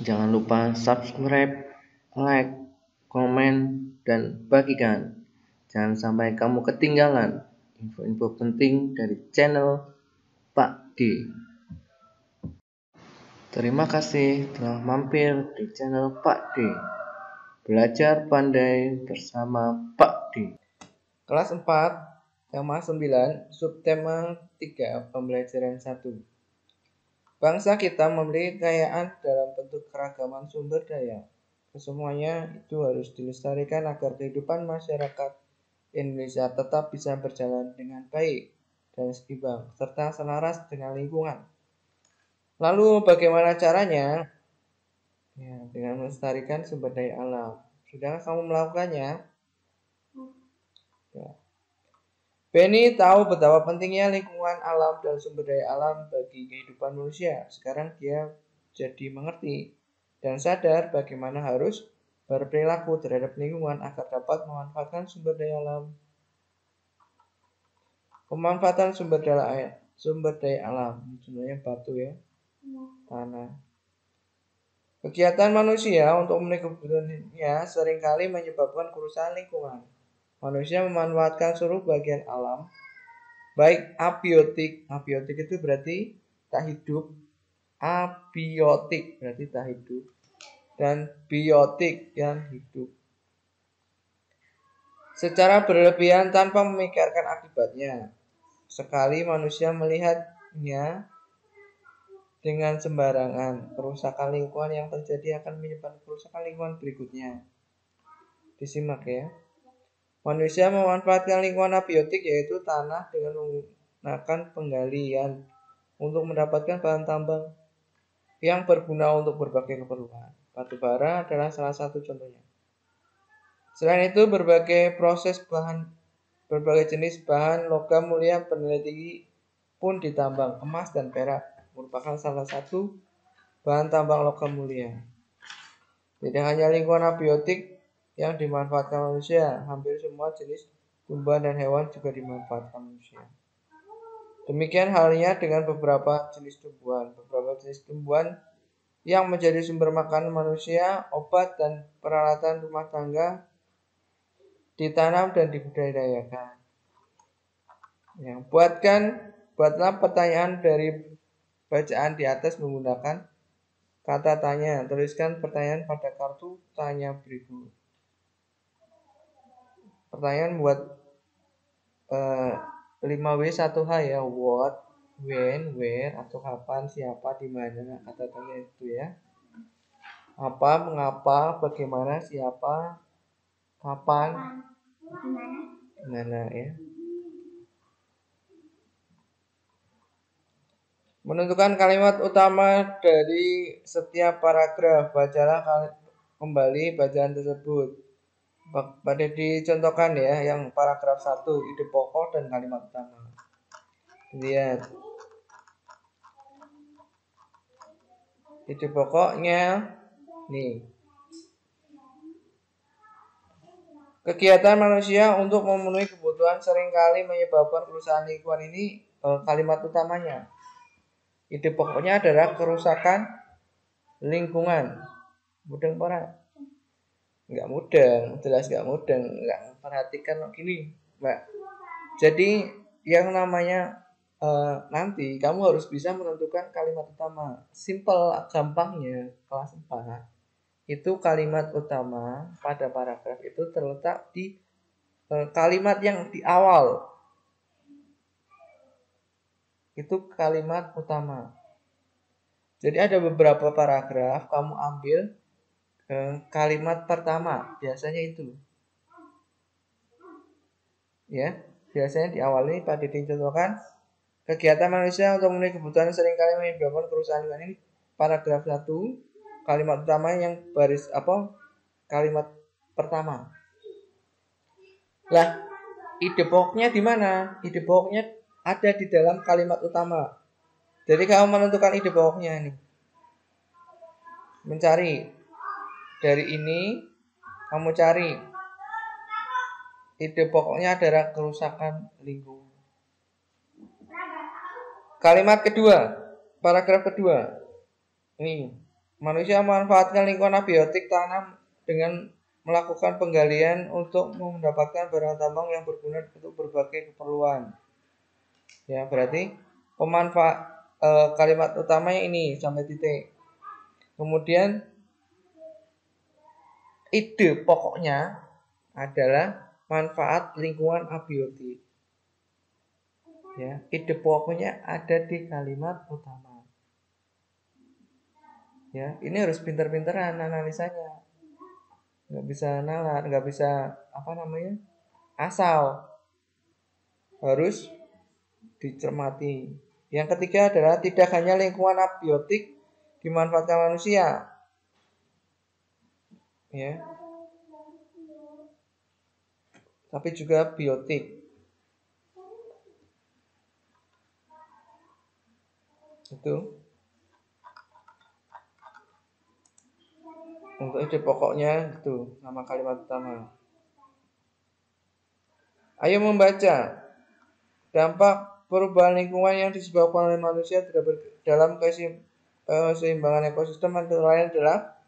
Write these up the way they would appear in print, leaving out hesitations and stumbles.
Jangan lupa subscribe, like, komen, dan bagikan. Jangan sampai kamu ketinggalan info-info penting dari channel Pak D. Terima kasih telah mampir di channel Pak D. Belajar pandai bersama Pak D. Kelas 4, tema 9, subtema 3, pembelajaran 1. Bangsa kita memiliki kekayaan dalam bentuk keragaman sumber daya. Kesemuanya itu harus dilestarikan agar kehidupan masyarakat Indonesia tetap bisa berjalan dengan baik dan seimbang, serta selaras dengan lingkungan. Lalu bagaimana caranya? Ya, dengan melestarikan sumber daya alam. Sudahkah kamu melakukannya? Ya. Benny tahu betapa pentingnya lingkungan alam dan sumber daya alam bagi kehidupan manusia. Sekarang dia jadi mengerti dan sadar bagaimana harus berperilaku terhadap lingkungan agar dapat memanfaatkan sumber daya alam. Pemanfaatan sumber daya alam, contohnya batu ya, tanah. Kegiatan manusia untuk memenuhi kebutuhannya seringkali menyebabkan kerusakan lingkungan. Manusia memanfaatkan seluruh bagian alam, baik abiotik itu berarti tak hidup, abiotik berarti tak hidup, dan biotik yang hidup, secara berlebihan tanpa memikirkan akibatnya. Sekali manusia melihatnya dengan sembarangan, kerusakan lingkungan yang terjadi akan menyebabkan kerusakan lingkungan berikutnya. Disimak ya. Manusia memanfaatkan lingkungan abiotik yaitu tanah dengan menggunakan penggalian untuk mendapatkan bahan tambang yang berguna untuk berbagai keperluan. Batu bara adalah salah satu contohnya. Selain itu, berbagai jenis bahan logam mulia bernilai tinggi pun ditambang. Emas dan perak merupakan salah satu bahan tambang logam mulia. Tidak hanya lingkungan abiotik yang dimanfaatkan manusia, hampir semua jenis tumbuhan dan hewan juga dimanfaatkan manusia. Demikian halnya dengan beberapa jenis tumbuhan. Beberapa jenis tumbuhan yang menjadi sumber makanan manusia, obat, dan peralatan rumah tangga ditanam dan dibudidayakan. Ya, buatlah pertanyaan dari bacaan di atas menggunakan kata tanya. Tuliskan pertanyaan pada kartu tanya berikut. Pertanyaan buat 5W1H ya. What, when, where, atau kapan, siapa, di mana, kata tanya itu ya. Apa, mengapa, bagaimana, siapa, kapan, di mana ya. Menentukan kalimat utama dari setiap paragraf. Bacalah kembali bacaan tersebut. Pada dicontohkan ya, yang paragraf 1, ide pokok dan kalimat utama. Lihat. Ide pokoknya nih. Kegiatan manusia untuk memenuhi kebutuhan seringkali menyebabkan kerusakan lingkungan. Ini kalimat utamanya. Ide pokoknya adalah kerusakan lingkungan. Mudeng para? Enggak mudeng, jelas enggak mudeng, enggak memperhatikan gini, Mbak. Jadi yang namanya nanti kamu harus bisa menentukan kalimat utama. Simple, gampangnya kelas 4. Itu kalimat utama pada paragraf itu terletak di kalimat yang di awal. Itu kalimat utama. Jadi ada beberapa paragraf kamu ambil kalimat pertama, biasanya itu. Ya, biasanya di awal ini Pak Didi contohkan kegiatan manusia untuk memenuhi kebutuhan seringkali menyebabkan kerusakan lingkungan. Ini paragraf 1, kalimat utama yang kalimat pertama. Lah, ide pokoknya di mana? Ide pokoknya ada di dalam kalimat utama. Jadi kamu menentukan ide pokoknya ini. Mencari dari ini, kamu cari ide pokoknya adalah kerusakan lingkungan. Kalimat kedua, paragraf kedua. Ini Manusia memanfaatkan lingkungan abiotik tanam dengan melakukan penggalian untuk mendapatkan barang tambang yang berguna untuk berbagai keperluan. Ya, berarti kalimat utamanya ini sampai titik. Kemudian ide pokoknya adalah manfaat lingkungan abiotik. Ya, ide pokoknya ada di kalimat utama. Ya, ini harus pintar-pintaran analisanya. Nggak bisa nalar, nggak bisa asal. Harus dicermati. Yang ketiga adalah tidak hanya lingkungan abiotik dimanfaatkan manusia. Ya. Tapi juga biotik. Itu untuk ide pokoknya itu nama kalimat utama. Ayo membaca dampak perubahan lingkungan yang disebabkan oleh manusia dalam keseimbangan ekosistem antara lain adalah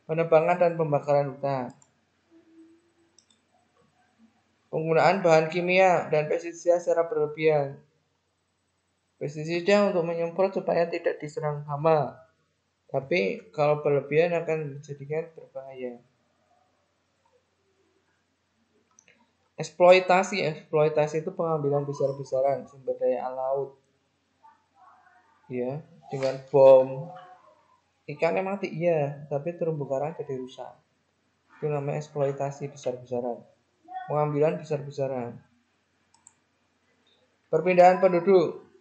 penebangan dan pembakaran hutan, penggunaan bahan kimia dan pestisida secara berlebihan. Pestisida untuk menyemprot supaya tidak diserang hama, tapi kalau berlebihan akan menjadikan berbahaya. Eksploitasi itu pengambilan besar-besaran sumber daya laut, ya, dengan bom. Ikannya mati iya, tapi terumbu karang jadi rusak. Itu namanya eksploitasi besar-besaran, pengambilan besar-besaran. Perpindahan penduduk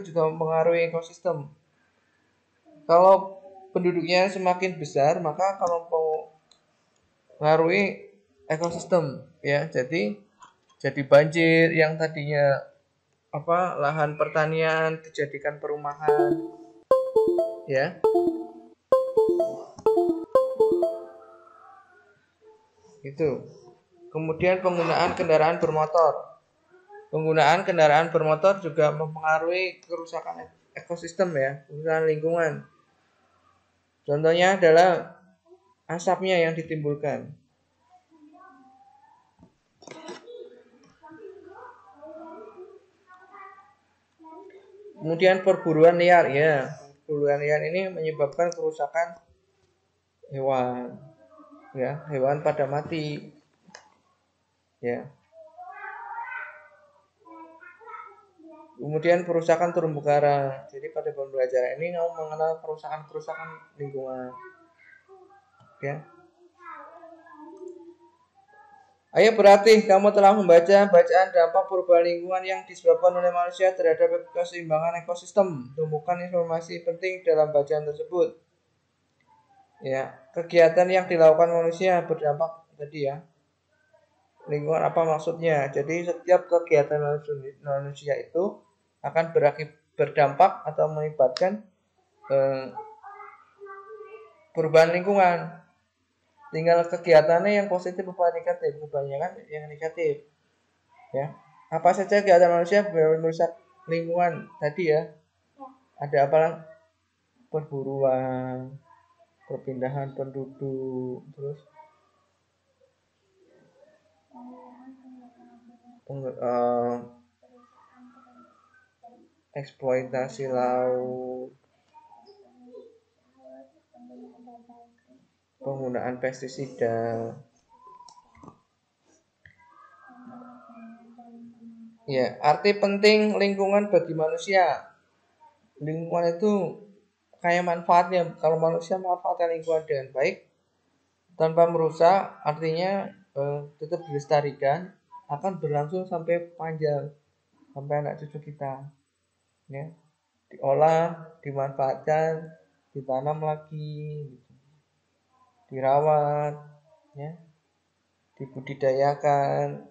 juga mempengaruhi ekosistem. Kalau penduduknya semakin besar, maka kalau mempengaruhi ekosistem, ya, jadi banjir yang tadinya lahan pertanian dijadikan perumahan, ya. Itu. Kemudian penggunaan kendaraan bermotor juga mempengaruhi kerusakan ekosistem, ya, kerusakan lingkungan. Contohnya adalah asapnya yang ditimbulkan. Kemudian perburuan liar, ya. Perburuan liar ini menyebabkan kerusakan hewan, ya, hewan pada mati, ya. Kemudian perusakan terumbu karang. Jadi pada pembelajaran ini kamu mengenal kerusakan lingkungan, ya. Ayo berarti kamu telah membaca bacaan dampak perubahan lingkungan yang disebabkan oleh manusia terhadap keseimbangan ekosistem. Temukan informasi penting dalam bacaan tersebut. Ya, kegiatan yang dilakukan manusia berdampak tadi, ya. Lingkungan apa maksudnya? Jadi setiap kegiatan manusia itu akan berdampak atau mengakibatkan perubahan lingkungan. Tinggal kegiatannya yang positif apa negatif, kebanyakan yang negatif, ya. Apa saja kegiatan manusia merusak lingkungan tadi, ya. Ada apa? Perburuan, perpindahan penduduk, terus eksploitasi laut, penggunaan pestisida. Ya, arti penting lingkungan bagi manusia. Lingkungan itu kayak manfaatnya. Kalau manusia memanfaatkan lingkungan dengan baik tanpa merusak, artinya tetap dilestarikan, akan berlangsung sampai panjang, sampai anak cucu kita, ya. Diolah, dimanfaatkan, ditanam lagi, dirawat, ya, dibudidayakan.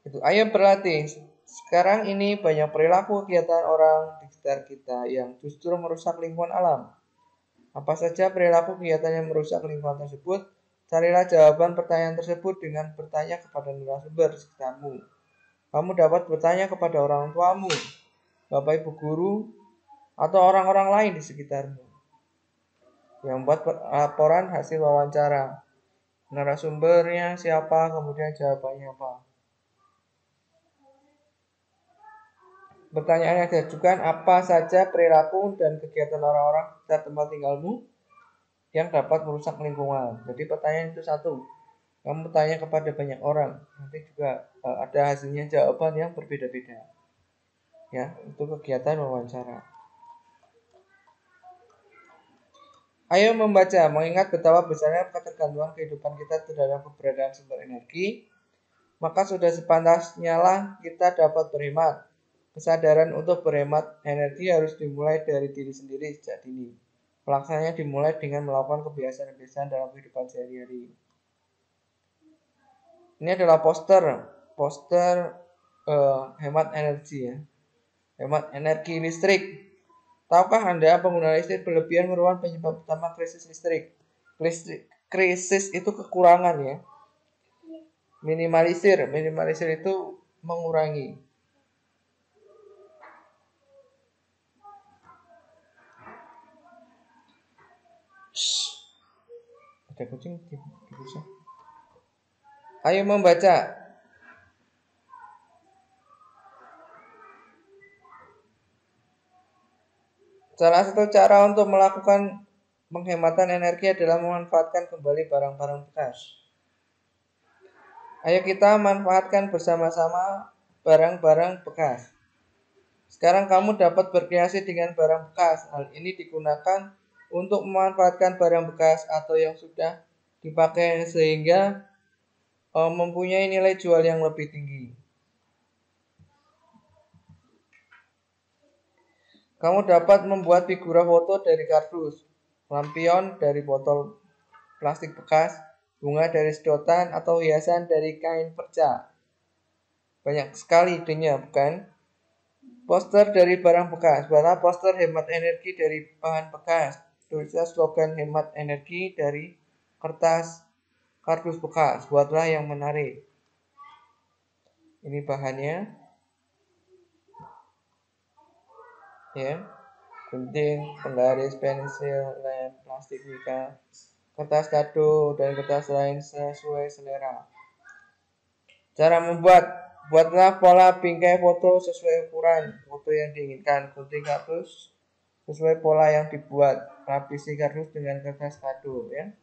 Itu. Ayo berlatih. Sekarang ini banyak perilaku kegiatan orang di sekitar kita yang justru merusak lingkungan alam. Apa saja perilaku kegiatan yang merusak lingkungan tersebut? Carilah jawaban pertanyaan tersebut dengan bertanya kepada narasumber sekitarmu. Kamu dapat bertanya kepada orang tuamu, Bapak Ibu guru, atau orang-orang lain di sekitarmu yang buat laporan hasil wawancara. Narasumbernya siapa, kemudian jawabannya apa. Pertanyaan yang diajukan, apa saja perilaku dan kegiatan orang-orang di tempat tinggalmu yang dapat merusak lingkungan. Jadi pertanyaan itu satu, kamu tanya kepada banyak orang, nanti juga ada hasilnya jawaban yang berbeda-beda. Ya, itu kegiatan wawancara. Ayo membaca, mengingat betapa besarnya ketergantungan kehidupan kita terhadap keberadaan sumber energi, maka sudah sepantasnya lah kita dapat berhemat. Kesadaran untuk berhemat energi harus dimulai dari diri sendiri sejak dini. Pelaksananya dimulai dengan melakukan kebiasaan-kebiasaan dalam kehidupan sehari-hari. Ini adalah poster hemat energi ya, hemat energi listrik. Tahukah Anda penggunaan listrik berlebihan merupakan penyebab utama krisis listrik? Krisis itu kekurangan ya. Minimalisir itu mengurangi. Ada kucing di busa. Ayo membaca. Salah satu cara untuk melakukan penghematan energi adalah memanfaatkan kembali barang-barang bekas. Ayo kita manfaatkan bersama-sama barang-barang bekas. Sekarang kamu dapat berkreasi dengan barang bekas. Hal ini digunakan untuk memanfaatkan barang bekas atau yang sudah dipakai sehingga mempunyai nilai jual yang lebih tinggi. Kamu dapat membuat figura foto dari kardus, lampion dari botol plastik bekas, bunga dari sedotan, atau hiasan dari kain perca. Banyak sekali idenya, bukan? Poster dari barang bekas. Buatlah poster hemat energi dari bahan bekas. Tulislah slogan hemat energi dari kertas kardus bekas. Buatlah yang menarik. Ini bahannya. Ya, gunting, penggaris, pensil, lem, plastik mika, kertas kado, dan kertas lain sesuai selera. Cara membuat, buatlah pola bingkai foto sesuai ukuran foto yang diinginkan. Gunting kardus sesuai pola yang dibuat. Lapisi kardus dengan kertas kado ya.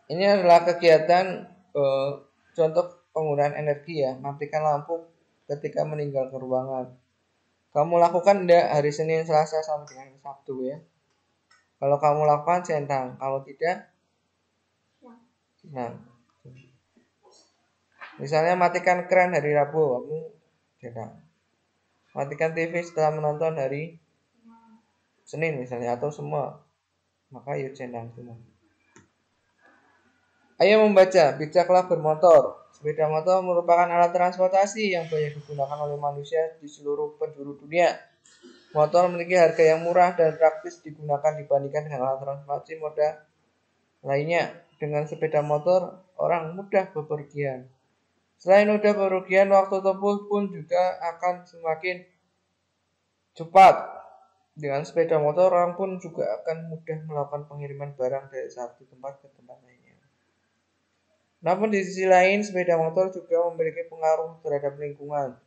Ini adalah kegiatan contoh penggunaan energi ya. Matikan lampu ketika meninggalkan ruangan. Kamu lakukan enggak hari Senin, Selasa sampai dengan Sabtu ya. Kalau kamu lakukan centang, kalau tidak nah. Misalnya matikan kran hari Rabu, kamu centang. Matikan TV setelah menonton hari Senin misalnya atau semua. Maka yuk centang semua. Ayo membaca, bijaklah bermotor. Sepeda motor merupakan alat transportasi yang banyak digunakan oleh manusia di seluruh penjuru dunia. Motor memiliki harga yang murah dan praktis digunakan dibandingkan dengan alat transportasi moda lainnya. Dengan sepeda motor, orang mudah bepergian. Selain mudah bepergian, waktu tempuh pun juga akan semakin cepat. Dengan sepeda motor, orang pun juga akan mudah melakukan pengiriman barang dari satu tempat ke tempat lainnya. Namun di sisi lain, sepeda motor juga memiliki pengaruh terhadap lingkungan.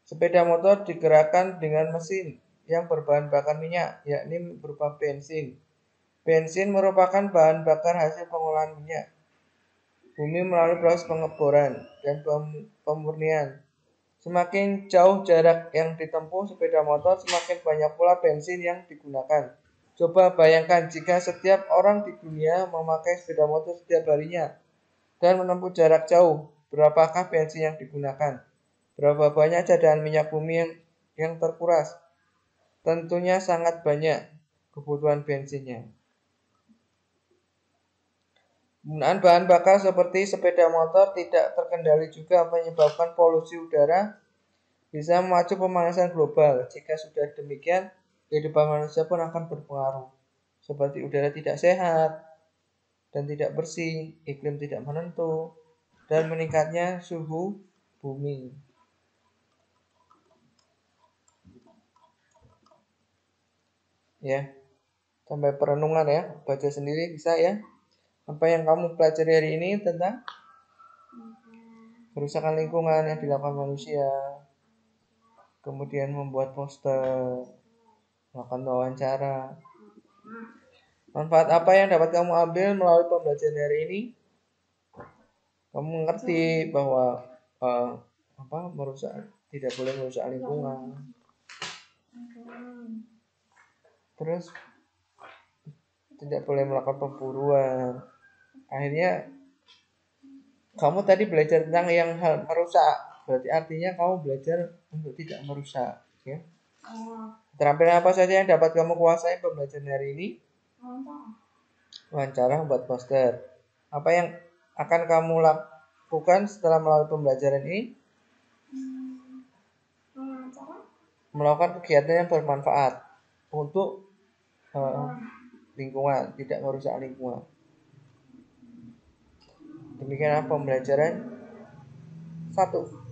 Sepeda motor digerakkan dengan mesin yang berbahan bakar minyak, yakni berupa bensin. Bensin merupakan bahan bakar hasil pengolahan minyak bumi melalui proses pengeboran dan pemurnian. Semakin jauh jarak yang ditempuh sepeda motor, semakin banyak pula bensin yang digunakan. Coba bayangkan jika setiap orang di dunia memakai sepeda motor setiap harinya dan menempuh jarak jauh, berapakah bensin yang digunakan? Berapa banyak cadangan minyak bumi yang terkuras? Tentunya sangat banyak kebutuhan bensinnya. Penggunaan bahan bakar seperti sepeda motor tidak terkendali juga menyebabkan polusi udara, bisa memacu pemanasan global. Jika sudah demikian, kehidupan manusia pun akan berpengaruh, seperti udara tidak sehat dan tidak bersih, iklim tidak menentu, dan meningkatnya suhu bumi. Ya, sampai perenungan ya, baca sendiri bisa ya. Apa yang kamu pelajari hari ini tentang kerusakan lingkungan yang dilakukan manusia, kemudian membuat poster, melakukan wawancara. Manfaat apa yang dapat kamu ambil melalui pembelajaran hari ini? Kamu mengerti bahwa tidak boleh merusak lingkungan. Terus tidak boleh melakukan pemburuan. Akhirnya kamu tadi belajar tentang yang hal merusak. Berarti artinya kamu belajar untuk tidak merusak, ya. Keterampilan apa saja yang dapat kamu kuasai pembelajaran hari ini? Wawancara, membuat poster. Apa yang akan kamu lakukan setelah melalui pembelajaran ini? Melakukan kegiatan yang bermanfaat untuk lingkungan, tidak merusak lingkungan. Demikianlah pembelajaran 1.